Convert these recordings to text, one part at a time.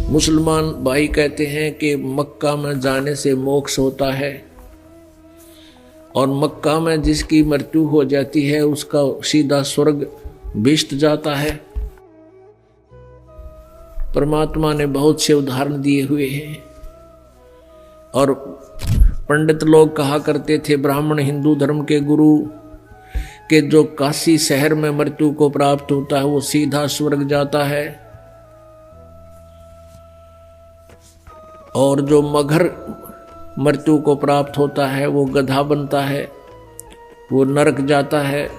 मुसलमान भाई कहते हैं कि मक्का में जाने से मोक्ष होता है और मक्का में जिसकी मृत्यु हो जाती है उसका सीधा स्वर्ग भिष्ट जाता है। परमात्मा ने बहुत से उदाहरण दिए हुए हैं और पंडित लोग कहा करते थे, ब्राह्मण हिंदू धर्म के गुरु के जो काशी शहर में मृत्यु को प्राप्त होता है वो सीधा स्वर्ग जाता है और जो मगर मृत्यु को प्राप्त होता है वो गधा बनता है, वो नरक जाता है।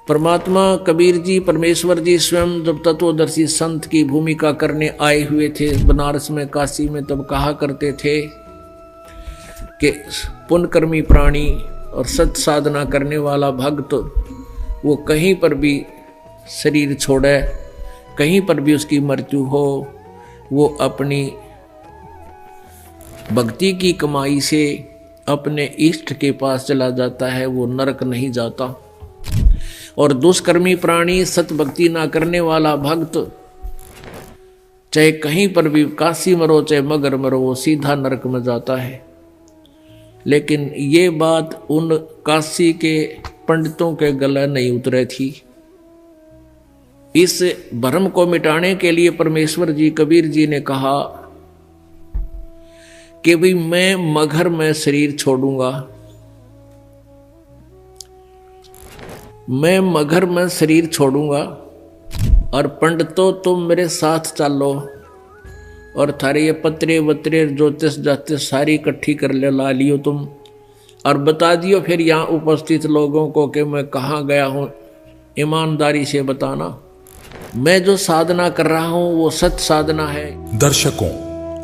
परमात्मा कबीर जी, परमेश्वर जी स्वयं जब तत्वदर्शी संत की भूमिका करने आए हुए थे बनारस में, काशी में, तब कहा करते थे कि पुण्यकर्मी प्राणी और सत साधना करने वाला भक्त वो कहीं पर भी शरीर छोड़े, कहीं पर भी उसकी मृत्यु हो, वो अपनी भक्ति की कमाई से अपने इष्ट के पास चला जाता है, वो नरक नहीं जाता। और दुष्कर्मी प्राणी, सत भक्ति ना करने वाला भक्त चाहे कहीं पर भी काशी मरो चाहे मगर मरो, वो सीधा नरक में जाता है। लेकिन ये बात उन काशी के पंडितों के गले नहीं उतरे थी। इस भ्रम को मिटाने के लिए परमेश्वर जी, कबीर जी ने कहा कि भाई मैं मगर में शरीर छोड़ूंगा, मैं मगर में शरीर छोड़ूंगा और पंडितों तुम मेरे साथ चलो और थारे ये पत्रे वत्रे ज्योतिष जातिष सारी इकट्ठी कर ला लियो तुम और बता दियो फिर यहाँ उपस्थित लोगों को कि मैं कहाँ गया हूँ। ईमानदारी से बताना, मैं जो साधना कर रहा हूँ वो सत्य साधना है। दर्शकों,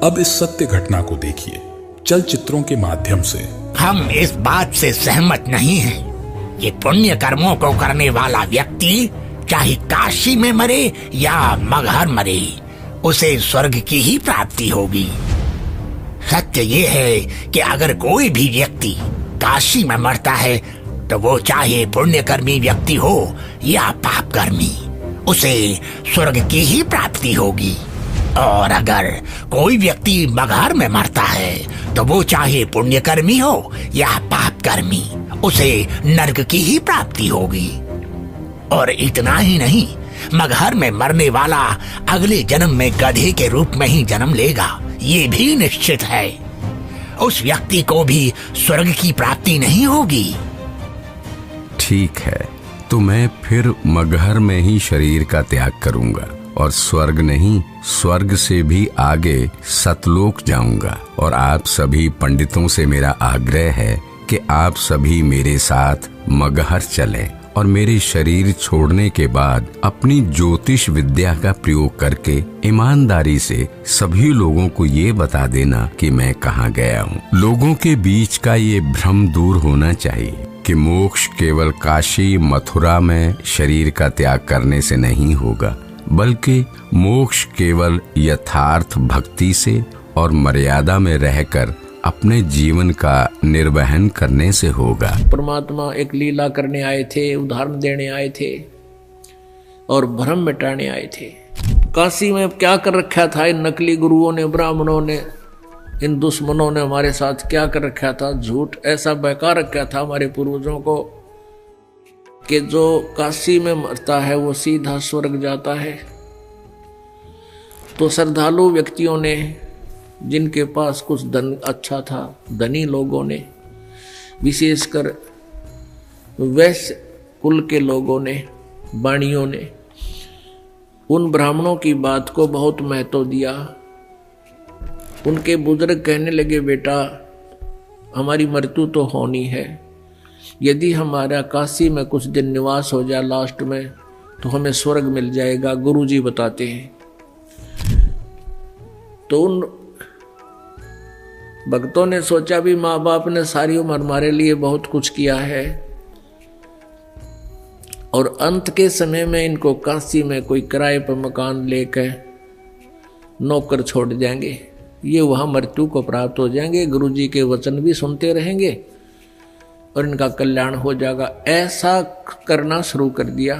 अब इस सत्य घटना को देखिए चलचित्रों के माध्यम से। हम इस बात से सहमत नहीं हैं कि पुण्य कर्मों को करने वाला व्यक्ति चाहे काशी में मरे या मगहर मरे, उसे स्वर्ग की ही प्राप्ति होगी। सत्य ये है कि अगर कोई भी व्यक्ति काशी में मरता है तो वो चाहे पुण्यकर्मी व्यक्ति हो या पापकर्मी, उसे स्वर्ग की ही प्राप्ति होगी। और अगर कोई व्यक्ति मगहर में मरता है तो वो चाहे पुण्यकर्मी हो या पापकर्मी, उसे नरक की ही प्राप्ति होगी। और इतना ही नहीं, मगहर में मरने वाला अगले जन्म में गधे के रूप में ही जन्म लेगा, ये भी निश्चित है। उस व्यक्ति को भी स्वर्ग की प्राप्ति नहीं होगी। ठीक है, तो मैं फिर मगहर में ही शरीर का त्याग करूंगा और स्वर्ग नहीं, स्वर्ग से भी आगे सतलोक जाऊंगा। और आप सभी पंडितों से मेरा आग्रह है कि आप सभी मेरे साथ मगहर चलें और मेरे शरीर छोड़ने के बाद अपनी ज्योतिष विद्या का प्रयोग करके ईमानदारी से सभी लोगों को ये बता देना कि मैं कहाँ गया हूँ। लोगों के बीच का ये भ्रम दूर होना चाहिए कि मोक्ष केवल काशी मथुरा में शरीर का त्याग करने से नहीं होगा, बल्कि मोक्ष केवल यथार्थ भक्ति से और मर्यादा में रहकर अपने जीवन का निर्वहन करने से होगा। परमात्मा एक लीला करने आए थे, उदाहरण देने आए थे और भ्रम मिटाने आए थे। काशी में क्या कर रखा था इन नकली गुरुओं ने, ब्राह्मणों ने, इन दुश्मनों ने हमारे साथ क्या कर रखा था? झूठ ऐसा बहका रखा था हमारे पूर्वजों को कि जो काशी में मरता है वो सीधा स्वर्ग जाता है। तो श्रद्धालु व्यक्तियों ने, जिनके पास कुछ धन अच्छा था, धनी लोगों ने, विशेषकर वैश्य कुल के लोगों ने, वाणियों ने, उन ब्राह्मणों की बात को बहुत महत्व दिया। उनके बुजुर्ग कहने लगे, बेटा हमारी मृत्यु तो होनी है, यदि हमारा काशी में कुछ दिन निवास हो जाए लास्ट में तो हमें स्वर्ग मिल जाएगा, गुरुजी बताते हैं। तो उन भक्तों ने सोचा भी माँ बाप ने सारी उम्र हमारे लिए बहुत कुछ किया है और अंत के समय में इनको काशी में कोई किराए पर मकान लेकर नौकर छोड़ जाएंगे, ये वहाँ मृत्यु को प्राप्त हो जाएंगे, गुरुजी के वचन भी सुनते रहेंगे और इनका कल्याण हो जाएगा। ऐसा करना शुरू कर दिया।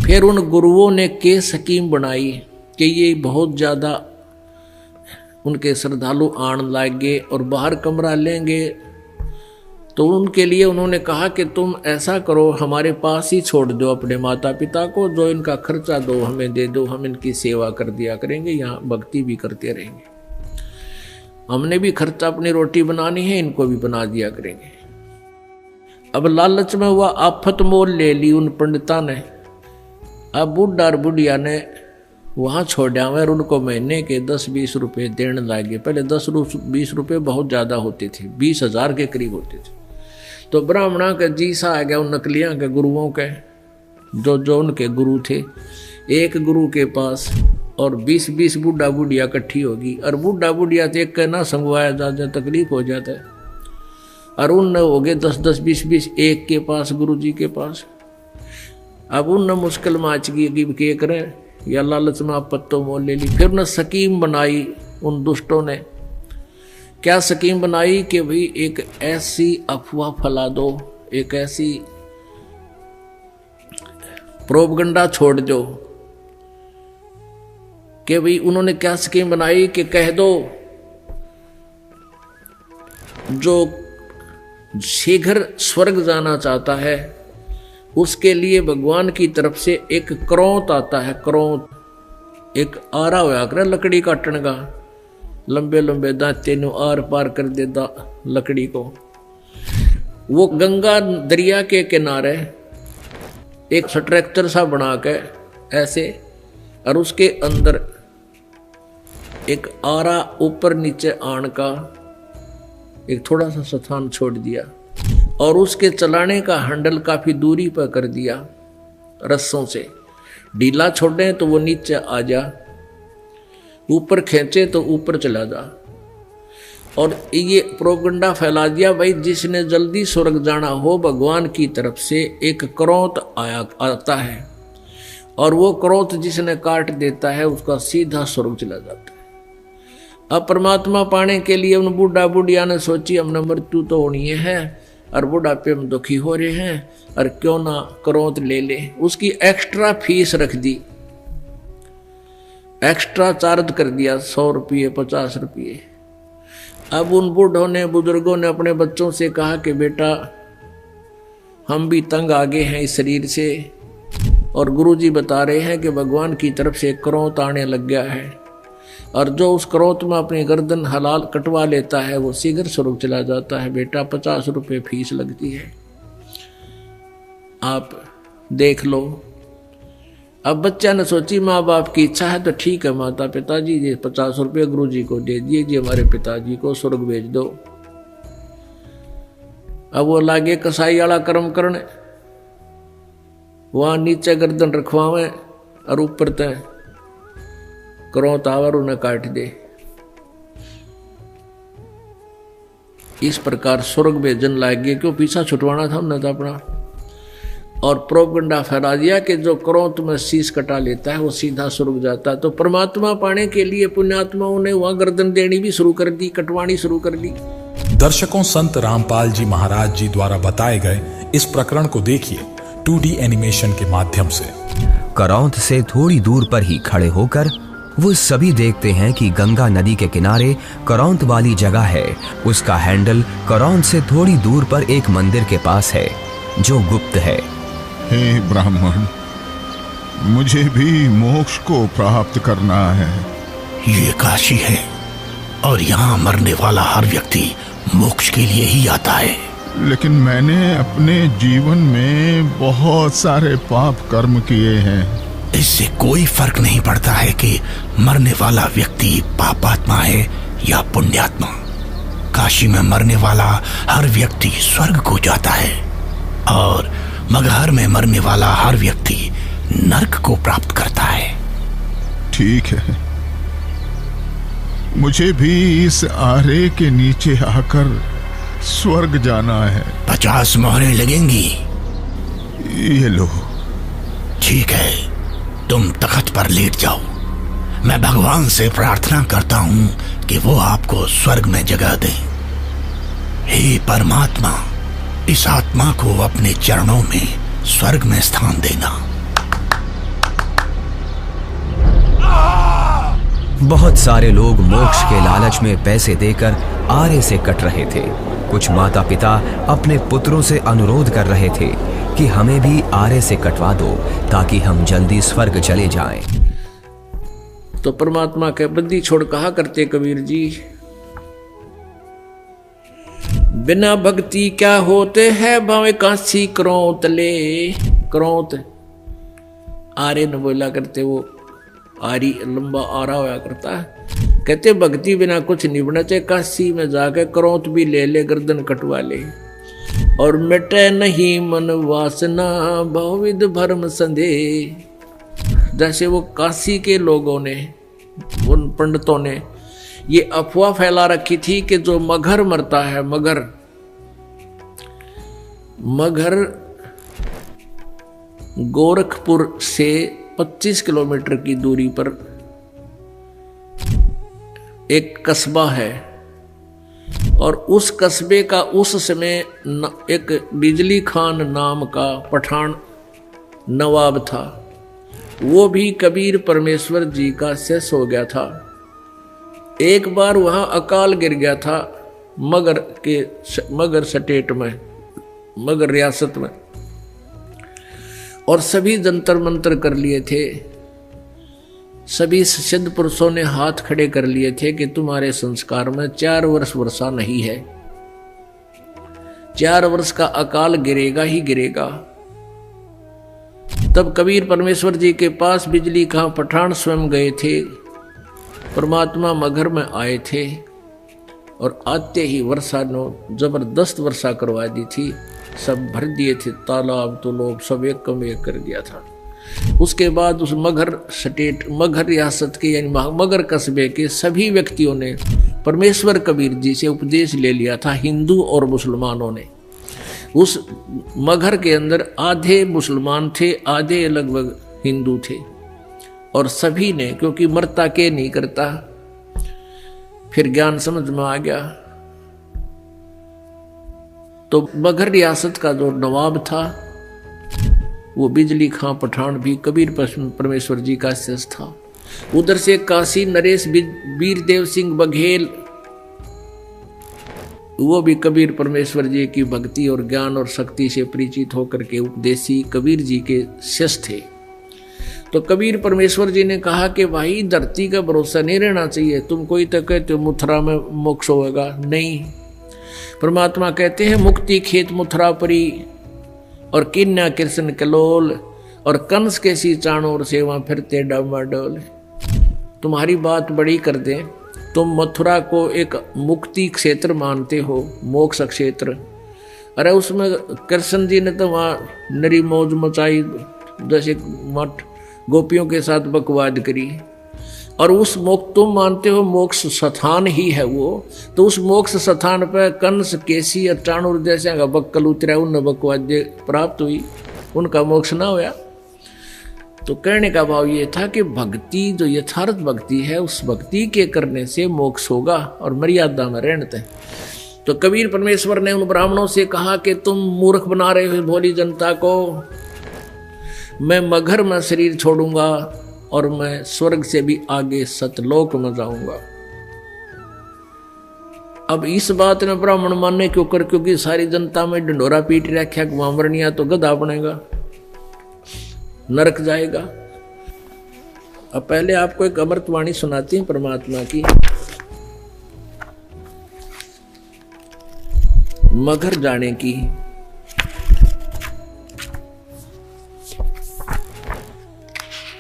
फिर उन गुरुओं ने के स्कीम बनाई कि ये बहुत ज़्यादा उनके श्रद्धालु आण लागे और बाहर कमरा लेंगे, तो उनके लिए उन्होंने कहा कि तुम ऐसा करो, हमारे पास ही छोड़ दो अपने माता पिता को, जो इनका खर्चा दो हमें दे दो, हम इनकी सेवा कर दिया करेंगे, यहाँ भक्ति भी करते रहेंगे, हमने भी खर्चा अपनी रोटी बनानी है, इनको भी बना दिया करेंगे। अब लालच में हुआ आफत मोल ले ली उन पंडिता ने। अब बुढ़ा और बुढ़िया ने वहाँ छोड़ा और उनको महीने के 10-20 रुपये देने लगे। पहले 10-20 रुपये बहुत ज़्यादा होते थे, 20,000 के करीब होते थे। तो ब्राह्मणा का जीसा आ गया उन नकलियाँ के गुरुओं के, जो उनके गुरु थे। एक गुरु के पास और 20-20 बुढ़ा बुढ़िया इकट्ठी होगी, और बुढ़ा बुढ़िया तो एक कहना संगवाया जाता, तकलीफ हो जाता है। और उन हो गए 10-10, 20-20 एक के पास, गुरु जी के पास। अब उन मुश्किल माच गई कि क्या करें, या लालच में आप पत्तों मोल ले ली। फिर न स्कीम बनाई उन दुष्टों ने। क्या स्कीम बनाई कि भाई एक ऐसी अफवाह फैला दो, एक ऐसी प्रोपगंडा छोड़ दो कि भाई उन्होंने क्या स्कीम बनाई कि कह दो जो शीघ्र स्वर्ग जाना चाहता है उसके लिए भगवान की तरफ से एक करौंत आता है। करौंत एक आरा होया करे लकड़ी काटने का, लंबे लंबे दांते नु आर पार कर देता लकड़ी को। वो गंगा दरिया के किनारे एक स्ट्रक्चर सा बना के ऐसे, और उसके अंदर एक आरा ऊपर नीचे आण का एक थोड़ा सा स्थान छोड़ दिया, और उसके चलाने का हैंडल काफी दूरी पर कर दिया रस्सों से। ढीला छोड़े तो वो नीचे आ जा, ऊपर खींचे तो ऊपर चला जा। और ये प्रोपगंडा फैला दिया, भाई जिसने जल्दी स्वर्ग जाना हो भगवान की तरफ से एक करौंत आता है, और वो करौंत जिसने काट देता है उसका सीधा स्वर्ग चला जाता है। अब परमात्मा पाने के लिए उन बूढ़ा बुढ़िया ने सोची हमने मृत्यु तो होनी है और बुढ़ापे में दुखी हो रहे हैं, और क्यों ना करौंत ले ले। उसकी एक्स्ट्रा फीस रख दी, एक्स्ट्रा चार्ज कर दिया 100 रुपये 50 रुपये। अब उन बूढ़ों ने बुजुर्गों ने अपने बच्चों से कहा कि बेटा हम भी तंग आ गए हैं इस शरीर से, और गुरुजी बता रहे हैं कि भगवान की तरफ से करौंत आने लग गया है, और जो उस करौंत में अपनी गर्दन हलाल कटवा लेता है वो शीघ्र स्वर्ग चला जाता है। बेटा 50 रुपये फीस लगती है, आप देख लो। अब बच्चा ने सोची माँ बाप की इच्छा है तो ठीक है माता पिताजी, ये 50 रुपये गुरु जी को दे दीजिए, हमारे पिताजी को स्वर्ग भेज दो। अब वो लागे कसाई वाला कर्म करने, वहां नीचे गर्दन रखवावे और ऊपर तय करौंत आवर उन्हें काट दे। इस प्रकार स्वर्ग भेजन लागे, क्यों पीछा छुटवाना था उन्हें तो अपना। और प्रोपगंडा फैला दिया कि जो करौंत में शीश कटा लेता है वो सीधा स्वर्ग जाता है। तो परमात्मा पाने के लिए पुण्यात्माओं ने वहां गर्दन देनी भी शुरू कर दी, कटवानी शुरू कर दी। दर्शकों, संत रामपाल जी महाराज जी द्वारा बताए गए इस प्रकरण को देखिए 2D एनिमेशन के माध्यम से। करौंत से थोड़ी दूर पर ही खड़े होकर वो सभी देखते हैं कि गंगा नदी के किनारे करौंत वाली जगह है। उसका हैंडल करौंत से थोड़ी दूर पर एक मंदिर के पास है जो गुप्त है। हे ब्राह्मण, मुझे भी मोक्ष को प्राप्त करना है। ये काशी है और यहाँ मरने वाला हर व्यक्ति मोक्ष के लिए ही आता है। लेकिन मैंने अपने जीवन में बहुत सारे पाप कर्म किए हैं। इससे कोई फर्क नहीं पड़ता है कि मरने वाला व्यक्ति पापात्मा है या पुण्यात्मा। काशी में मरने वाला हर व्यक्ति स्वर्ग को जाता है, और मगहर में मरने वाला हर व्यक्ति नरक को प्राप्त करता है। ठीक है, मुझे भी इस आरे के नीचे आकर स्वर्ग जाना है। 50 मोहरें लगेंगी। ये लो। ठीक है, तुम तख्त पर लेट जाओ। मैं भगवान से प्रार्थना करता हूं कि वो आपको स्वर्ग में जगह दे। हे परमात्मा, इस आत्मा को अपने चरणों में स्वर्ग में स्थान देना। बहुत सारे लोग मोक्ष के लालच में पैसे देकर आरे से कट रहे थे। कुछ माता पिता अपने पुत्रों से अनुरोध कर रहे थे कि हमें भी आरे से कटवा दो ताकि हम जल्दी स्वर्ग चले जाएं। तो परमात्मा के बद्दी छोड़ कहा करते कबीर जी, बिना भक्ति क्या होते हैं भावे कांसी क्रोंत ले। क्रोंत आरे न बोला करते, वो आरी लंबा आरा होया करता है। कहते भक्ति बिना कुछ नहीं बना, चाहे काशी में जाके क्रोंत भी ले ले, गर्दन कटवा ले। और मिटे नहीं मन वासना बहुविध भरम संदेह। जैसे वो काशी के लोगों ने, उन पंडितों ने ये अफवाह फैला रखी थी कि जो मगर मरता है, मगर गोरखपुर से 25 किलोमीटर की दूरी पर एक कस्बा है, और उस कस्बे का उस समय एक बिजली खान नाम का पठान नवाब था। वो भी कबीर परमेश्वर जी का शिष्य हो गया था। एक बार वहां अकाल गिर गया था मगर स्टेट में, मगर रियासत में, और सभी जंतर मंतर कर लिए थे। सभी सिद्ध पुरुषों ने हाथ खड़े कर लिए थे कि तुम्हारे संस्कार में 4 वर्ष वर्षा नहीं है, 4 वर्ष का अकाल गिरेगा ही गिरेगा। तब कबीर परमेश्वर जी के पास बिजली खां पठान स्वयं गए थे। परमात्मा मगर में आए थे और आते ही वर्षा ने जबरदस्त वर्षा करवा दी थी। सब भर दिए थे तालाब, तो लोग सब एक कम एक कर दिया था। उसके बाद उस मगर स्टेट, मगर रियासत के यानी मगर कस्बे के सभी व्यक्तियों ने परमेश्वर कबीर जी से उपदेश ले लिया था। हिंदू और मुसलमानों ने, उस मगर के अंदर आधे मुसलमान थे, आधे लगभग हिंदू थे, और सभी ने, क्योंकि मरता के नहीं करता, फिर ज्ञान समझ में आ गया। तो मगर रियासत का जो नवाब था वो बिजली खां पठान भी कबीर परमेश्वर जी का शिष्य था। उधर से काशी नरेश वीरदेव सिंह बघेल, वो भी कबीर परमेश्वर जी की भक्ति और ज्ञान और शक्ति से परिचित होकर के उपदेशी कबीर जी के शिष्य थे। तो कबीर परमेश्वर जी ने कहा कि भाई धरती का भरोसा नहीं रहना चाहिए। तुम कोई तो कहते हो मथुरा में मोक्ष होगा, नहीं। परमात्मा कहते हैं मुक्ति खेत मथुरा परी, और किन्या कृष्ण कलोल, और कंस के सी चाणोर से वहां फिरते डामाडोल। तुम्हारी बात बड़ी कर दें, तुम मथुरा को एक मुक्ति क्षेत्र मानते हो, मोक्ष क्षेत्र। अरे उसमें कृष्ण जी ने तो वहां नरी मौज मचाई, जैसे मठ गोपियों के साथ बकवाद करी। और उस मोक्ष तुम मानते हो मोक्ष स्थान ही है वो, तो उस मोक्ष स्थान पर कंस केसी और चाणूर जैसे का बक्कल उतरा, उन बकवाद प्राप्त हुई, उनका मोक्ष ना होया। तो कहने का भाव ये था कि भक्ति जो यथार्थ भक्ति है, उस भक्ति के करने से मोक्ष होगा, और मर्यादा में रहते हैं। तो कबीर परमेश्वर ने उन ब्राह्मणों से कहा कि तुम मूर्ख बना रहे हो भोली जनता को, मैं मगर में शरीर छोड़ूंगा और मैं स्वर्ग से भी आगे सतलोक में जाऊंगा। अब इस बात ने ब्राह्मण मानने क्यों कर, क्योंकि सारी जनता में ढंडोरा पीट रखा, मरनिया तो गधा बनेगा, नरक जाएगा। अब पहले आपको एक अमृतवाणी सुनाती हैं परमात्मा की। मगर जाने की।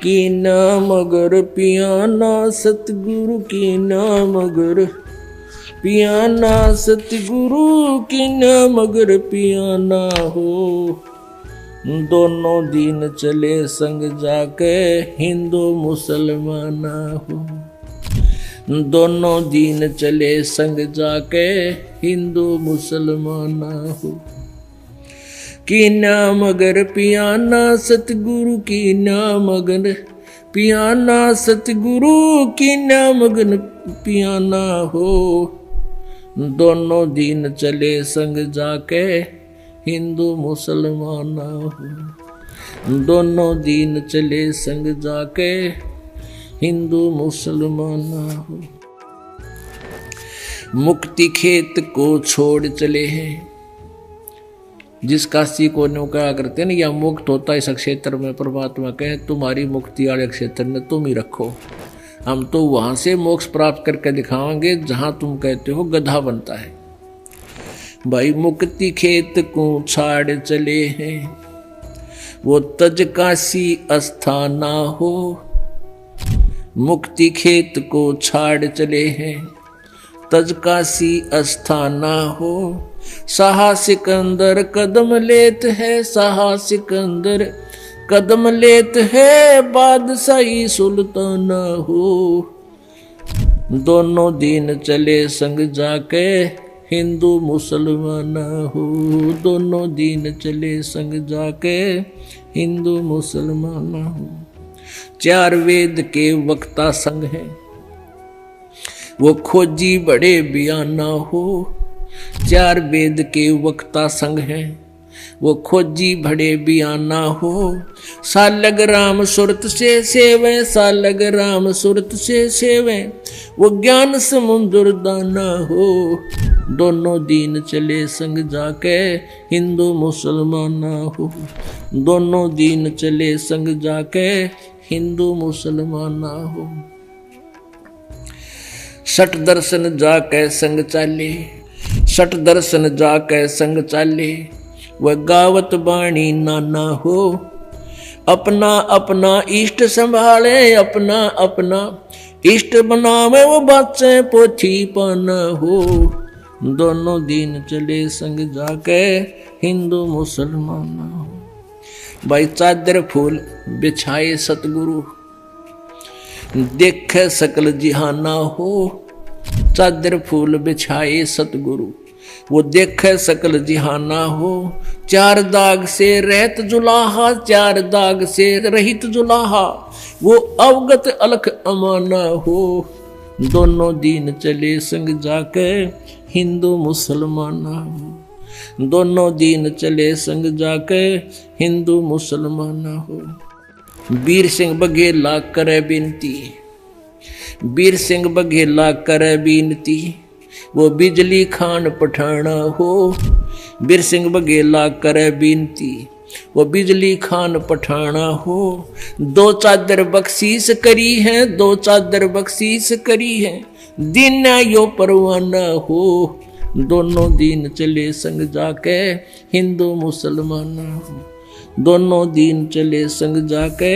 की ना मगर पियाना सतगुरु, की ना मगर पियाना सतगुरु, की ना मगर पियाना हो। दोनों दिन चले संग जाके हिंदू मुसलमाना हो। दोनों दिन चले संग जाके हिंदू मुसलमाना हो। की ना मगर पियाना सतगुरु, की ना मगर पियाना सतगुरु, की ना मगन पियाना हो। दोनों दिन चले संग जाके हिंदू मुसलमाना हो। दोनों दिन चले संग जाके हिंदू मुसलमान हो। मुक्ति खेत को छोड़ चले हैं। जिस काशी को नौका करते ना, या मुक्त होता इस क्षेत्र में, परमात्मा कहे तुम्हारी मुक्ति वाले क्षेत्र में तुम ही रखो, हम तो वहां से मोक्ष प्राप्त करके दिखाएंगे जहां तुम कहते हो गधा बनता है। भाई मुक्ति खेत को छाड़ चले हैं, वो तज काशी अस्थाना हो। मुक्ति खेत को छाड़ चले हैं, तज काशी अस्थाना हो। साहा सिकंदर कदम लेत है, साहा सिकंदर कदम लेत है, बादशाही सुल्ताना हो। दोनों दिन चले संग जाके, हिंदू मुसलमान हो। दोनों दिन चले संग जाके, हिंदू मुसलमान हो। चार वेद के वक्ता संग है, वो खोजी बड़े बयाना हो। चार वेद के वक्ता संग है, वो खोजी बड़े बयाना हो। सालग राम सुरत से सेवे, सालग राम सुरत से सेवे, वो ज्ञान समुद्र दाना हो। दोनों दिन चले संग जाके, हिंदू मुसलमान हो। दोनों दिन चले संग जाके, हिंदू मुसलमान हो। सठ दर्शन जाके संग चाले, सठ दर्शन जाके संग चाले, वह गावत बाणी नाना हो। अपना अपना इष्ट संभाले, अपना अपना इष्ट बनावे, वो बच्चे पोथी पाना हो। दोनों दिन चले संग जाके, हिंदू मुसलमान हो। भाई चादर फूल बिछाए सतगुरु, देखे सकल जिहाना हो। चादर फूल बिछाए सतगुरु, वो देखे सकल जिहाना हो। चार दाग से रहत जुलाहा, चार दाग से रहित जुलाहा, वो अवगत अलख अमाना हो। दोनों दिन चले संग जाके, हिंदू मुसलमान हो। दोनों दिन चले संग जाके, हिंदू मुसलमान हो। वीर सिंह बघेला करे बिनती, वीर सिंह बघेला करे बिनती, वो बिजली खान पठाना हो। वीर सिंह बघेला करे बिनती, वो बिजली खान पठाना हो। दो चादर बख्शीश करी है, दो चादर बख्शीश करी है, दिन यो परवाना हो। दोनों दिन चले संग जाके, हिंदू मुसलमान हो। दोनों दिन चले संग जाके,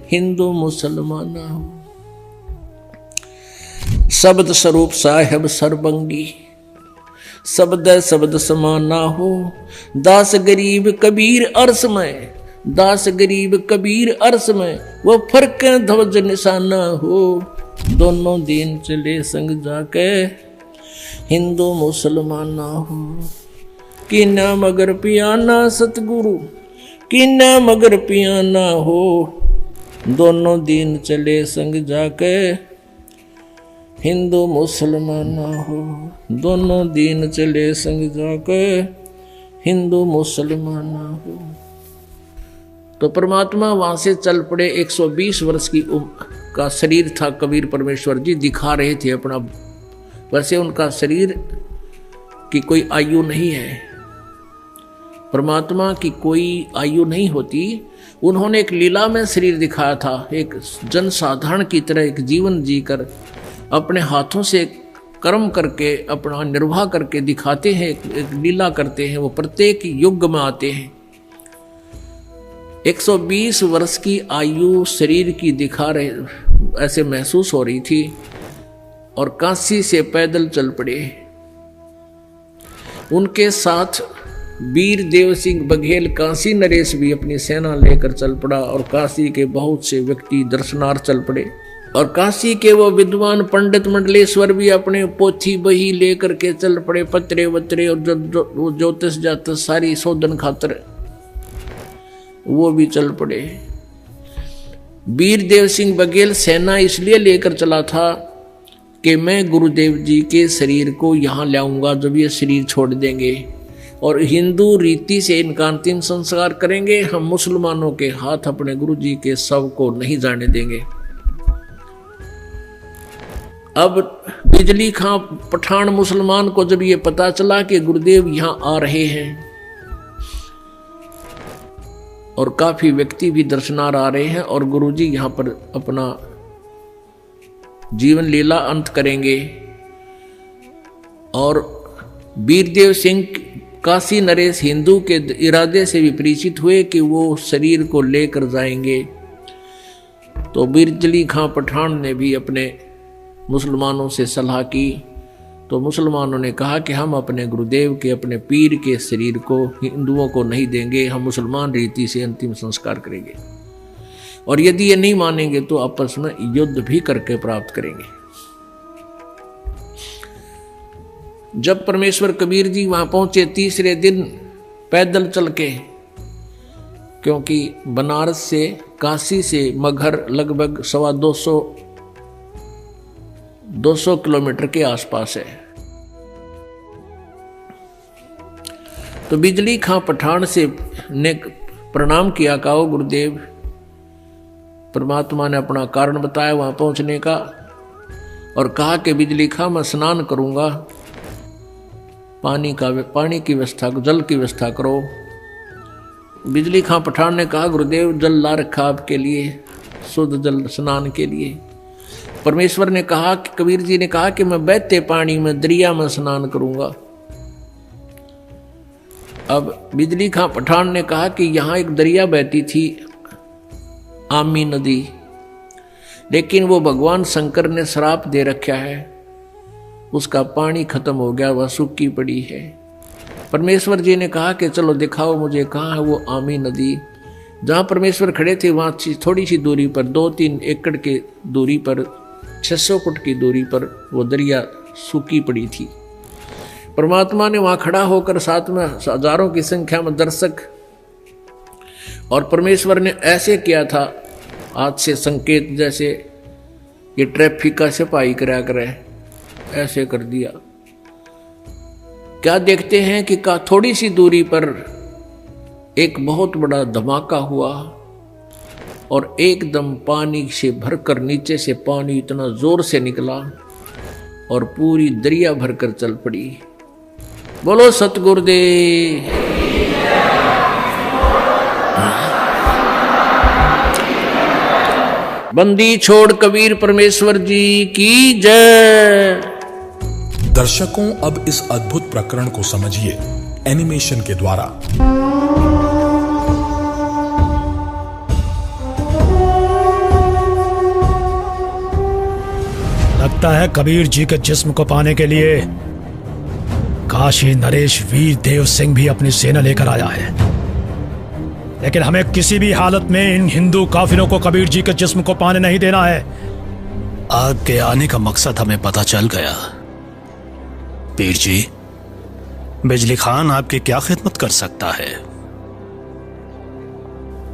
हिंदू मुसलमान हो। शब्द स्वरूप साहेब सरबंगी, शब्द शब्द समाना हो। दास गरीब कबीर अर्श में, दास गरीब कबीर अर्श में, वो फर्क ध्वज निशाना हो। दोनों दिन चले संग जाके, हिंदू मुसलमान हो। किन्ना मगर पियाना सतगुरु, किन्ना मगर पियाना हो। दोनों दिन चले संग जाके, हिंदू मुसलमान हो। दोनों दिन चले संग जाके, हिंदू मुसलमान हो। तो परमात्मा वहां से चल पड़े। 120 वर्ष की उम्र का शरीर था। कबीर परमेश्वर जी दिखा रहे थे अपना। वैसे उनका शरीर की कोई आयु नहीं है, परमात्मा की कोई आयु नहीं होती। उन्होंने एक लीला में शरीर दिखाया था, एक जनसाधारण की तरह एक जीवन जीकर अपने हाथों से कर्म करके अपना निर्वाह करके दिखाते हैं, एक लीला करते हैं। वो प्रत्येक युग में आते हैं। 120 वर्ष की आयु शरीर की दिखा रहे, ऐसे महसूस हो रही थी। और काशी से पैदल चल पड़े। उनके साथ वीर देव सिंह बघेल काशी नरेश भी अपनी सेना लेकर चल पड़ा। और काशी के बहुत से व्यक्ति दर्शनार्थ चल पड़े। और काशी के वो विद्वान पंडित मंडलेश्वर भी अपने पोथी बही लेकर के चल पड़े। पत्रे वत्रे और ज्योतिष जातिष सारी शोधन खातर वो भी चल पड़े। वीर देव सिंह बघेल सेना इसलिए लेकर चला था कि मैं गुरुदेव जी के शरीर को यहाँ लाऊंगा जब ये शरीर छोड़ देंगे, और हिंदू रीति से इनका अंतिम संस्कार करेंगे। हम मुसलमानों के हाथ अपने गुरु जी के शव को नहीं जाने देंगे। अब बिजली खां पठान मुसलमान को जब ये पता चला कि गुरुदेव यहां आ रहे हैं और काफी व्यक्ति भी दर्शनार आ रहे हैं और गुरुजी यहां पर अपना जीवन लीला अंत करेंगे, और वीरदेव सिंह काशी नरेश हिंदू के इरादे से भी परिचित हुए कि वो शरीर को लेकर जाएंगे, तो बिजली खां पठान ने भी अपने मुसलमानों से सलाह की। तो मुसलमानों ने कहा कि हम अपने गुरुदेव के, अपने पीर के शरीर को हिंदुओं को नहीं देंगे, हम मुसलमान रीति से अंतिम संस्कार करेंगे, और यदि ये नहीं मानेंगे तो आपस में युद्ध भी करके प्राप्त करेंगे। जब परमेश्वर कबीर जी वहां पहुंचे तीसरे दिन पैदल चल के, क्योंकि बनारस से काशी से मगहर लगभग 200 किलोमीटर के आसपास है, तो बिजली खां पठान से ने प्रणाम किया, कहो गुरुदेव। परमात्मा ने अपना कारण बताया वहां पहुंचने का और कहा कि बिजली खां मैं स्नान करूंगा, पानी की व्यवस्था, जल की व्यवस्था करो। बिजली खां पठान ने कहा गुरुदेव जल ला रखा आपके लिए, शुद्ध जल स्नान के लिए। परमेश्वर ने कहा कि कबीर जी ने कहा कि मैं बहते पानी में दरिया में स्नान करूंगा। अब बिजली खां पठान ने कहा कि यहां एक दरिया बहती थी, आमी नदी, लेकिन वो भगवान शंकर ने श्राप दे रखा है, उसका पानी खत्म हो गया, वह सूखी पड़ी है। परमेश्वर जी ने कहा कि चलो दिखाओ मुझे कहाँ है वो आमी नदी। जहाँ परमेश्वर खड़े थे वहाँ थोड़ी सी दूरी पर, 2-3 एकड़ की दूरी पर, 600 फुट की दूरी पर वो दरिया सूखी पड़ी थी। परमात्मा ने वहाँ खड़ा होकर साथ में हजारों की संख्या में दर्शक, और परमेश्वर ने ऐसे किया था हाथ से संकेत, जैसे ये ट्रैफिक का सिपाही करा करे, ऐसे कर दिया। क्या देखते हैं कि थोड़ी सी दूरी पर एक बहुत बड़ा धमाका हुआ और एकदम पानी से भरकर नीचे से पानी इतना जोर से निकला और पूरी दरिया भरकर चल पड़ी। बोलो सतगुरुदेव। बंदी छोड़ कबीर परमेश्वर जी की जय। दर्शकों अब इस अद्भुत प्रकरण को समझिए एनिमेशन के द्वारा। लगता है कबीर जी के जिस्म को पाने के लिए काशी नरेश वीर देव सिंह भी अपनी सेना लेकर आया है, लेकिन हमें किसी भी हालत में इन हिंदू काफिरों को कबीर जी के जिस्म को पाने नहीं देना है। आपके आने का मकसद हमें पता चल गया। पीर जी, बिजली खान आपकी क्या खिदमत कर सकता है?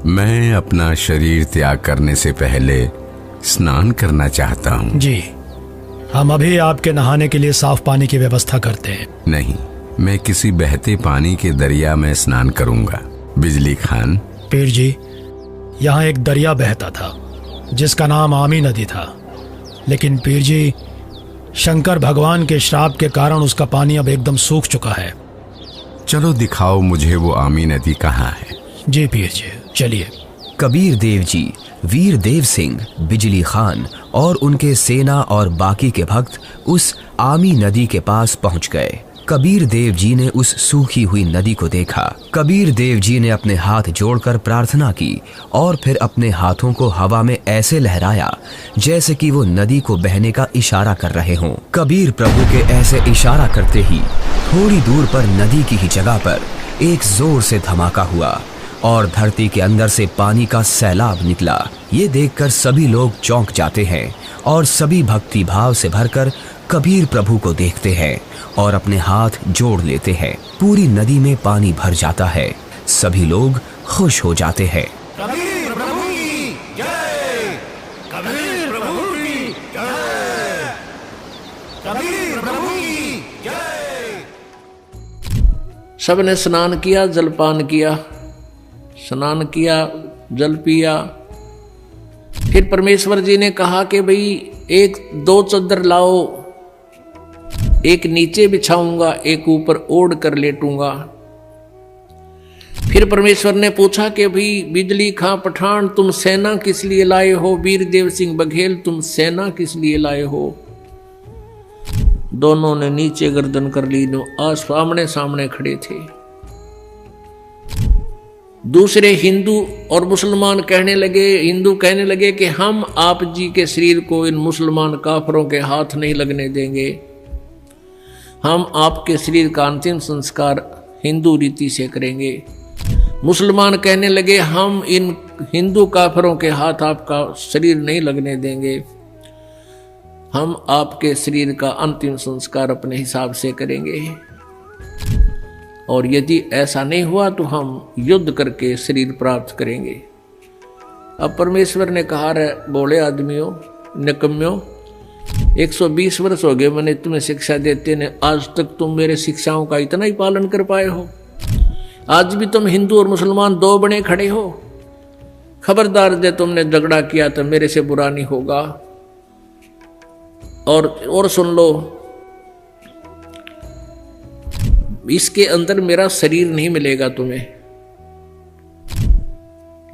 मैं अपना शरीर त्याग करने से पहले स्नान करना चाहता हूँ। जी, हम अभी आपके नहाने के लिए साफ पानी की व्यवस्था करते हैं। नहीं, मैं किसी बहते पानी के दरिया में स्नान करूंगा। बिजली खान। पीर जी, यहाँ एक दरिया बहता था जिसका नाम आमी नदी था, लेकिन पीर जी शंकर भगवान के श्राप के कारण उसका पानी अब एकदम सूख चुका है। चलो दिखाओ मुझे वो आमी नदी कहाँ है। जी पीर जी, चलिए। कबीर देव जी, वीर देव सिंह, बिजली खान और उनके सेना और बाकी के भक्त उस आमी नदी के पास पहुंच गए। कबीर देव जी ने उस सूखी हुई नदी को देखा। कबीर देव जी ने अपने हाथ जोड़कर प्रार्थना की और फिर अपने हाथों को हवा में ऐसे लहराया जैसे कि वो नदी को बहने का इशारा कर रहे हों। कबीर प्रभु के ऐसे इशारा करते ही थोड़ी दूर पर नदी की ही जगह पर एक जोर से धमाका हुआ और धरती के अंदर से पानी का सैलाब निकला। ये देखकर सभी लोग चौंक जाते हैं और सभी भक्ति भाव से भरकर कबीर प्रभु को देखते हैं और अपने हाथ जोड़ लेते हैं। पूरी नदी में पानी भर जाता है। सभी लोग खुश हो जाते हैं। कबीर प्रभु की जय, कबीर प्रभु की जय, कबीर प्रभु की जय। सबने स्नान किया, जलपान किया, स्नान किया, जल पिया। फिर परमेश्वर जी ने कहा कि भाई एक दो चादर लाओ, एक नीचे बिछाऊंगा, एक ऊपर ओढ़ कर लेटूंगा। फिर परमेश्वर ने पूछा कि भाई बिजली खां पठान, तुम सेना किस लिए लाए हो? वीरदेव सिंह बघेल, तुम सेना किस लिए लाए हो? दोनों ने नीचे गर्दन कर ली, आज आमने सामने खड़े थे। दूसरे हिंदू और मुसलमान कहने लगे, हिंदू कहने लगे कि हम आप जी के शरीर को इन मुसलमान काफरों के हाथ नहीं लगने देंगे, हम आपके शरीर का अंतिम संस्कार हिंदू रीति से करेंगे। मुसलमान कहने लगे, हम इन हिंदू काफरों के हाथ आपका शरीर नहीं लगने देंगे, हम आपके शरीर का अंतिम संस्कार अपने हिसाब से करेंगे, और यदि ऐसा नहीं हुआ तो हम युद्ध करके शरीर प्राप्त करेंगे। अब परमेश्वर ने कहा, रे बोले आदमियों, निकम्यों, 120 वर्ष हो गए मैंने तुम्हें शिक्षा देते ने, आज तक तुम मेरे शिक्षाओं का इतना ही पालन कर पाए हो? आज भी तुम हिंदू और मुसलमान दो बने खड़े हो। खबरदार, जे तुमने झगड़ा किया तो मेरे से बुरा नहीं होगा। और सुन लो, इसके अंदर मेरा शरीर नहीं मिलेगा तुम्हें।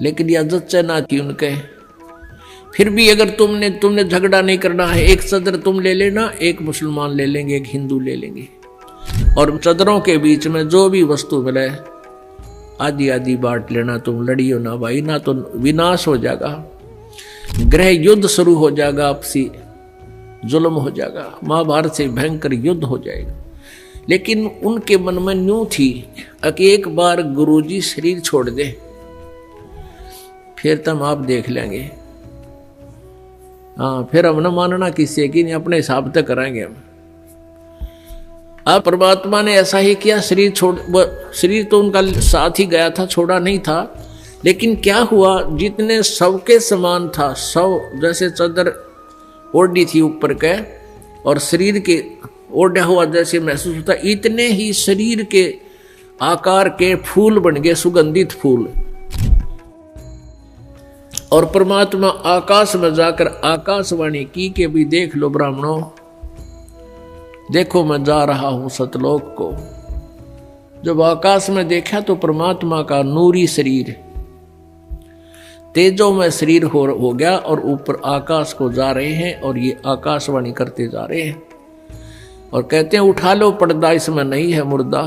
लेकिन यह जच्चा ना थी उनके। फिर भी अगर तुमने झगड़ा नहीं करना है, एक सदर तुम ले लेना, एक मुसलमान ले लेंगे, एक हिंदू ले लेंगे, और सदरों के बीच में जो भी वस्तु मिले आधी आधी बांट लेना। तुम लड़ियो ना भाई, ना तो विनाश हो जाएगा, गृह युद्ध शुरू हो जाएगा, आपसी जुल्म हो जाएगा, महाभारत से भयंकर युद्ध हो जाएगा। लेकिन उनके मन में न्यू थी कि एक बार गुरुजी शरीर छोड़ दे, फिर तुम आप देख लेंगे। हाँ, फिर हम न मानना किसी की नहीं, अपने हिसाब तक कराएंगे हम। अब परमात्मा ने ऐसा ही किया, शरीर तो उनका साथ ही गया था, छोड़ा नहीं था। लेकिन क्या हुआ, जितने सबके समान था, सब जैसे चादर ओढ़ी थी ऊपर के, और शरीर के ओढ़ा हुआ जैसे महसूस होता, इतने ही शरीर के आकार के फूल बन गए, सुगंधित फूल। और परमात्मा आकाश में जाकर आकाशवाणी की कि भी देख लो ब्राह्मणों, देखो मैं जा रहा हूं सतलोक को। जब आकाश में देखा तो परमात्मा का नूरी शरीर तेजो में शरीर हो गया, और ऊपर आकाश को जा रहे हैं, और ये आकाशवाणी करते जा रहे हैं और कहते हैं, उठा लो पर्दा, इसमें नहीं है मुर्दा।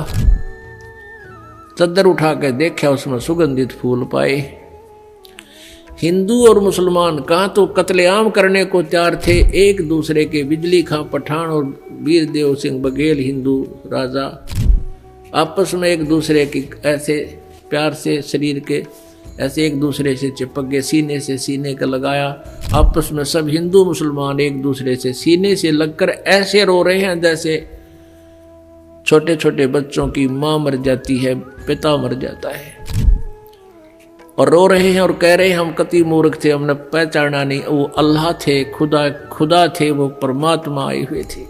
चद्दर उठा के देखा, उसमें सुगंधित फूल पाए। हिंदू और मुसलमान कहाँ तो कत्लेआम करने को तैयार थे एक दूसरे के। बिजली खां पठान और वीरदेव सिंह बघेल हिंदू राजा आपस में एक दूसरे की ऐसे प्यार से शरीर के ऐसे एक दूसरे से चिपक गए, सीने से सीने का लगाया। आपस में सब हिंदू मुसलमान एक दूसरे से सीने से लगकर ऐसे रो रहे हैं जैसे छोटे छोटे बच्चों की माँ मर जाती है, पिता मर जाता है, और रो रहे हैं और कह रहे हैं, हम कति मूर्ख थे, हमने पहचाना नहीं, वो अल्लाह थे, खुदा थे, वो परमात्मा आए हुए थे।